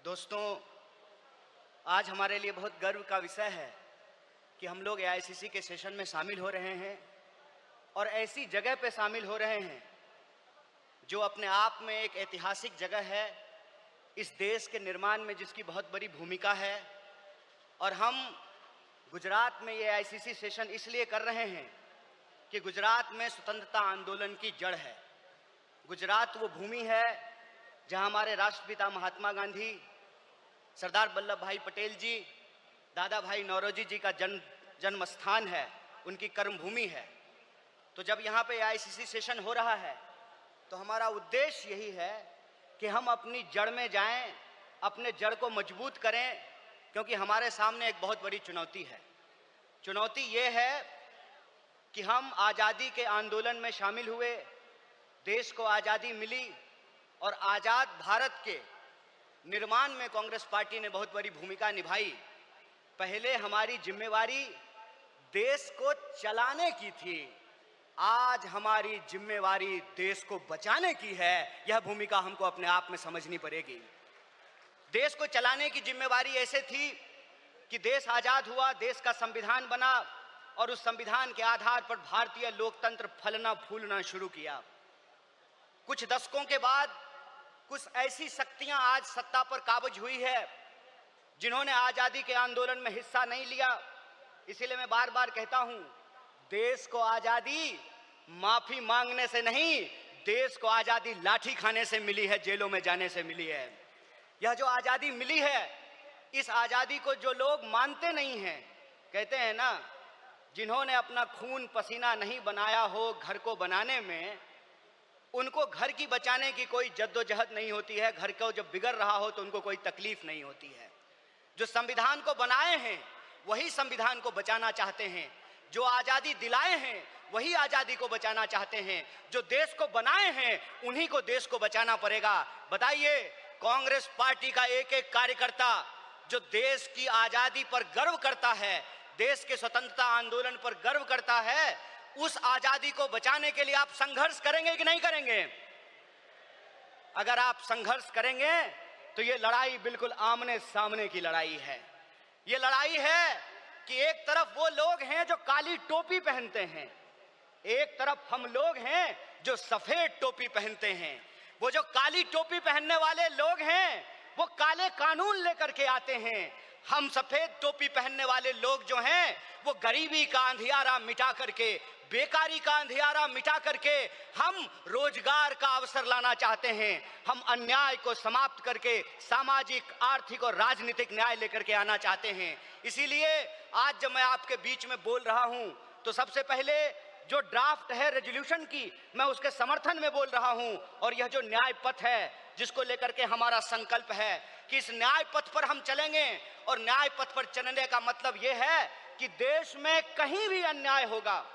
दोस्तों, आज हमारे लिए बहुत गर्व का विषय है कि हम लोग एआईसीसी के सेशन में शामिल हो रहे हैं और ऐसी जगह पे शामिल हो रहे हैं जो अपने आप में एक ऐतिहासिक जगह है, इस देश के निर्माण में जिसकी बहुत बड़ी भूमिका है। और हम गुजरात में ये एआईसीसी सेशन इसलिए कर रहे हैं कि गुजरात में स्वतंत्रता आंदोलन की जड़ है। गुजरात वो भूमि है जहां हमारे राष्ट्रपिता महात्मा गांधी, सरदार वल्लभ भाई पटेल जी, दादा भाई नौरोजी जी का जन्म स्थान है, उनकी कर्मभूमि है। तो जब यहाँ पे एआईसीसी सेशन हो रहा है तो हमारा उद्देश्य यही है कि हम अपनी जड़ में जाएं, अपने जड़ को मजबूत करें, क्योंकि हमारे सामने एक बहुत बड़ी चुनौती है। चुनौती ये है कि हम आज़ादी के आंदोलन में शामिल हुए, देश को आज़ादी मिली और आज़ाद भारत के निर्माण में कांग्रेस पार्टी ने बहुत बड़ी भूमिका निभाई। पहले हमारी जिम्मेवारी देश को चलाने की थी, आज हमारी जिम्मेवारी देश को बचाने की है। यह भूमिका हमको अपने आप में समझनी पड़ेगी। देश को चलाने की जिम्मेवारी ऐसे थी कि देश आज़ाद हुआ, देश का संविधान बना और उस संविधान के आधार पर भारतीय लोकतंत्र फलना फूलना शुरू किया। कुछ दशकों के बाद कुछ ऐसी शक्तियां आज सत्ता पर काबिज हुई है जिन्होंने आज़ादी के आंदोलन में हिस्सा नहीं लिया। इसीलिए मैं बार बार कहता हूं, देश को आज़ादी माफी मांगने से नहीं, देश को आज़ादी लाठी खाने से मिली है, जेलों में जाने से मिली है। यह जो आज़ादी मिली है, इस आज़ादी को जो लोग मानते नहीं हैं, कहते हैं ना, जिन्होंने अपना खून पसीना नहीं बनाया हो घर को बनाने में, उनको घर की बचाने की कोई जद्दोजहद नहीं होती है। घर को जब बिगड़ रहा हो तो उनको कोई तकलीफ नहीं होती है। जो संविधान को बनाए हैं वही संविधान को बचाना चाहते हैं, जो आज़ादी दिलाए हैं वही आज़ादी को बचाना चाहते हैं, जो देश को बनाए हैं उन्हीं को देश को बचाना पड़ेगा। बताइए, कांग्रेस पार्टी का एक एक कार्यकर्ता जो देश की आज़ादी पर गर्व करता है, देश के स्वतंत्रता आंदोलन पर गर्व करता है, उस आज़ादी को बचाने के लिए आप संघर्ष करेंगे कि नहीं करेंगे? अगर आप संघर्ष करेंगे तो ये लड़ाई बिल्कुल आमने सामने की लड़ाई है। ये लड़ाई है कि एक तरफ वो लोग हैं जो काली टोपी पहनते हैं, एक तरफ हम लोग हैं जो सफेद टोपी पहनते हैं। वो जो काली टोपी पहनने वाले लोग हैं वो काले कानून लेकर के आते हैं। हम सफेद टोपी पहनने वाले लोग जो हैं वो गरीबी का अंधियारा मिटा करके, बेकारी का अंधियारा मिटा करके हम रोजगार का अवसर लाना चाहते हैं। हम अन्याय को समाप्त करके सामाजिक, आर्थिक और राजनीतिक न्याय लेकर के आना चाहते हैं। इसीलिए आज जब मैं आपके बीच में बोल रहा हूं तो सबसे पहले जो ड्राफ्ट है रेजोल्यूशन की, मैं उसके समर्थन में बोल रहा हूं। और यह जो न्याय पथ है जिसको लेकर के हमारा संकल्प है कि इस न्याय पथ पर हम चलेंगे, और न्याय पथ पर चलने का मतलब यह है कि देश में कहीं भी अन्याय होगा,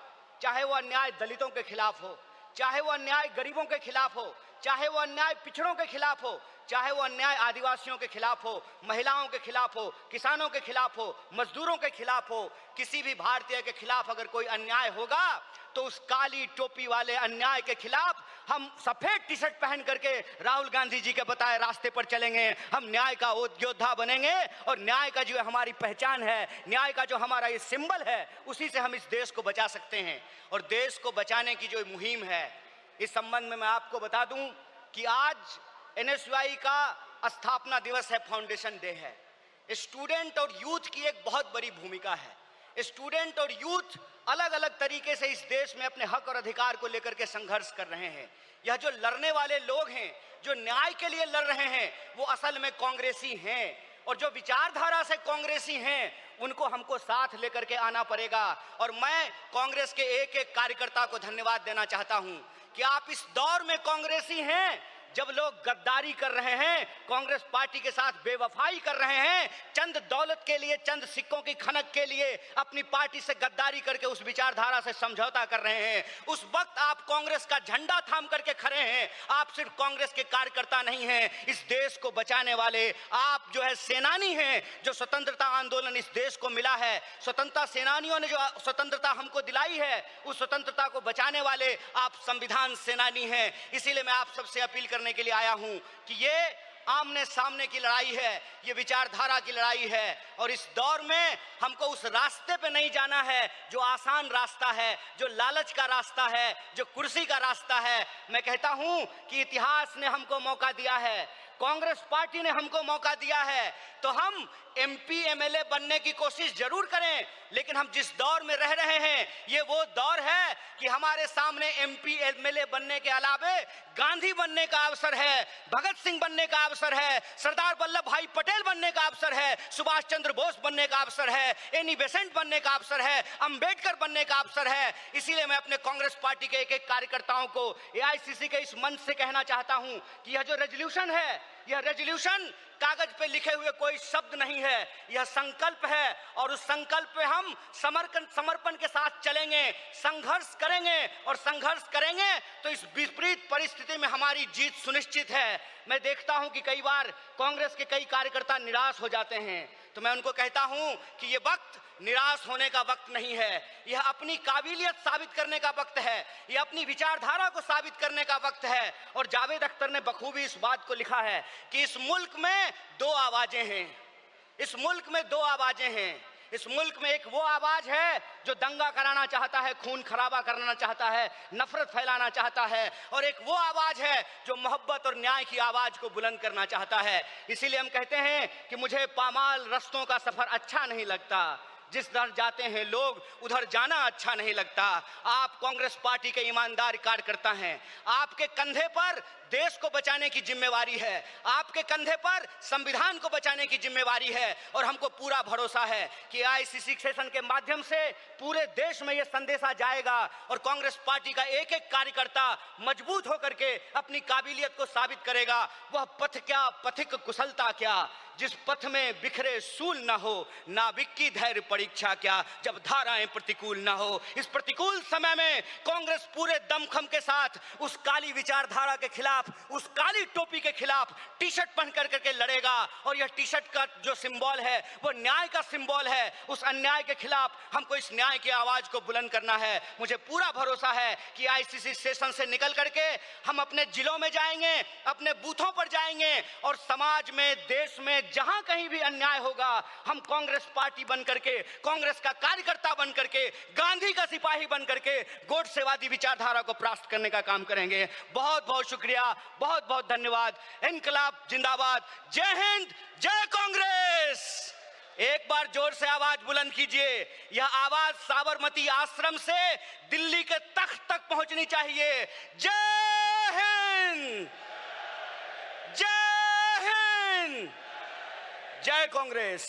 चाहे वो अन्याय दलितों के खिलाफ हो, चाहे वो अन्याय गरीबों के खिलाफ हो, चाहे वो अन्याय पिछड़ों के खिलाफ हो, चाहे वो अन्याय आदिवासियों के खिलाफ हो, महिलाओं के खिलाफ हो, किसानों के खिलाफ हो, मजदूरों के खिलाफ हो, किसी भी भारतीय के खिलाफ अगर कोई अन्याय होगा तो उस काली टोपी वाले अन्याय के खिलाफ हम सफेद टी शर्ट पहन करके राहुल गांधी जी के बताए रास्ते पर चलेंगे। हम न्याय का योद्धा बनेंगे और न्याय का जो हमारी पहचान है, न्याय का जो हमारा ये सिंबल है, उसी से हम इस देश को बचा सकते हैं। और देश को बचाने की जो मुहिम है, इस संबंध में मैं आपको बता दूं कि आज एनएसयूआई का स्थापना दिवस है, फाउंडेशन डे है। स्टूडेंट और यूथ की एक बहुत बड़ी भूमिका है। स्टूडेंट और यूथ अलग अलग तरीके से इस देश में अपने हक और अधिकार को लेकर के संघर्ष कर रहे हैं। यह जो लड़ने वाले लोग हैं, जो न्याय के लिए लड़ रहे हैं, वो असल में कांग्रेसी हैं, और जो विचारधारा से कांग्रेसी हैं उनको हमको साथ लेकर के आना पड़ेगा। और मैं कांग्रेस के एक एक कार्यकर्ता को धन्यवाद देना चाहता हूं कि आप इस दौर में कांग्रेसी हैं जब लोग गद्दारी कर रहे हैं, कांग्रेस पार्टी के साथ बेवफाई कर रहे हैं, चंद दौलत के लिए, चंद सिक्कों की खनक के लिए अपनी पार्टी से गद्दारी करके उस विचारधारा से समझौता कर रहे हैं, उस वक्त आप कांग्रेस का झंडा थाम करके खड़े हैं। आप सिर्फ कांग्रेस के कार्यकर्ता नहीं हैं, इस देश को बचाने वाले आप जो है सेनानी हैं। जो स्वतंत्रता आंदोलन इस देश को मिला है, स्वतंत्रता सेनानियों ने जो स्वतंत्रता हमको दिलाई है, उस स्वतंत्रता को बचाने वाले आप संविधान सेनानी हैं। इसीलिए मैं आप सबसे अपील करने के लिए आया हूं कि ये आमने सामने की लड़ाई है, ये विचारधारा की लड़ाई है। और इस दौर में हमको उस रास्ते पे नहीं जाना है जो आसान रास्ता है, जो लालच का रास्ता है, जो कुर्सी का रास्ता है। मैं कहता हूं कि इतिहास ने हमको मौका दिया है, कांग्रेस पार्टी ने हमको मौका दिया है, तो हम एमपी एमएलए बनने की कोशिश जरूर करें। लेकिन हम जिस दौर में रह रहे हैं, ये वो दौर है कि हमारे सामने एमपी एमएलए बनने के अलावे गांधी बनने का अवसर है, भगत सिंह बनने का अवसर है, सरदार वल्लभ भाई पटेल बनने का अवसर है, सुभाष चंद्र बोस बनने का अवसर है, एनी बेसेंट बनने का अवसर है, अंबेडकर बनने का अवसर है। इसीलिए मैं अपने कांग्रेस पार्टी के एक एक कार्यकर्ताओं को एआईसीसी के इस मंच से कहना चाहता हूं कि यह जो रेजोल्यूशन है, यह रेजोल्यूशन कागज पे लिखे हुए कोई शब्द नहीं है, यह संकल्प है। और उस संकल्प पे हम समर्पण के साथ चलेंगे, संघर्ष करेंगे, और संघर्ष करेंगे तो इस विपरीत परिस्थिति में हमारी जीत सुनिश्चित है। मैं देखता हूं कि कई बार कांग्रेस के कई कार्यकर्ता निराश हो जाते हैं, तो मैं उनको कहता हूं कि यह वक्त निराश होने का वक्त नहीं है, यह अपनी काबिलियत साबित करने का वक्त है, यह अपनी विचारधारा को साबित करने का वक्त है। और जावेद अख्तर ने बखूबी इस बात को लिखा है कि इस मुल्क में दो आवाजें हैं, इस मुल्क में दो आवाजें हैं। इस मुल्क में एक वो आवाज है जो दंगा कराना चाहता है, खून खराबा करना चाहता है, नफरत फैलाना चाहता है, और एक वो आवाज है जो मोहब्बत और न्याय की आवाज को बुलंद करना चाहता है। इसीलिए हम कहते हैं कि मुझे पामाल रस्तों का सफर अच्छा नहीं लगता, जिस दर जाते हैं लोग उधर जाना अच्छा नहीं लगता। आप कांग्रेस पार्टी के ईमानदार कार्यकर्ता हैं, आपके कंधे पर देश को बचाने की जिम्मेवारी है, आपके कंधे पर संविधान को बचाने की जिम्मेवारी है। और हमको पूरा भरोसा है कि आईसीसी सेशन के माध्यम से पूरे देश में यह संदेशा जाएगा और कांग्रेस पार्टी का एक एक कार्यकर्ता मजबूत होकर के अपनी काबिलियत को साबित करेगा। वह पथ क्या, पथिक कुशलता क्या, जिस पथ में बिखरे सूल ना हो, नाविक की धैर्य परीक्षा क्या, जब धाराएं प्रतिकूल ना हो। इस प्रतिकूल समय में कांग्रेस पूरे दमखम के साथ उस काली विचारधारा के खिलाफ, उस काली टोपी के खिलाफ टी शर्ट पहन करके लड़ेगा। और यह टी शर्ट का जो सिंबल है वो न्याय का सिंबल है। उस अन्याय के खिलाफ हमको इस न्याय की आवाज को बुलंद करना है। मुझे पूरा भरोसा है कि आईसीसी सेशन से निकल करके हम अपने जिलों में जाएंगे, अपने बूथों पर जाएंगे, और समाज में, देश में जहां कहीं भी अन्याय होगा, हम कांग्रेस पार्टी बन करके, कांग्रेस का कार्यकर्ता बन करके, गांधी का सिपाही बन करके गोडसेवादी विचारधारा को परास्त करने का काम करेंगे। बहुत बहुत शुक्रिया, बहुत बहुत धन्यवाद। इनकलाब जिंदाबाद, जय हिंद, जय कांग्रेस। एक बार जोर से आवाज बुलंद कीजिए। यह आवाज साबरमती आश्रम से दिल्ली के तख्त तक पहुंचनी चाहिए। जय हिंद, जय हिंद, जय कांग्रेस।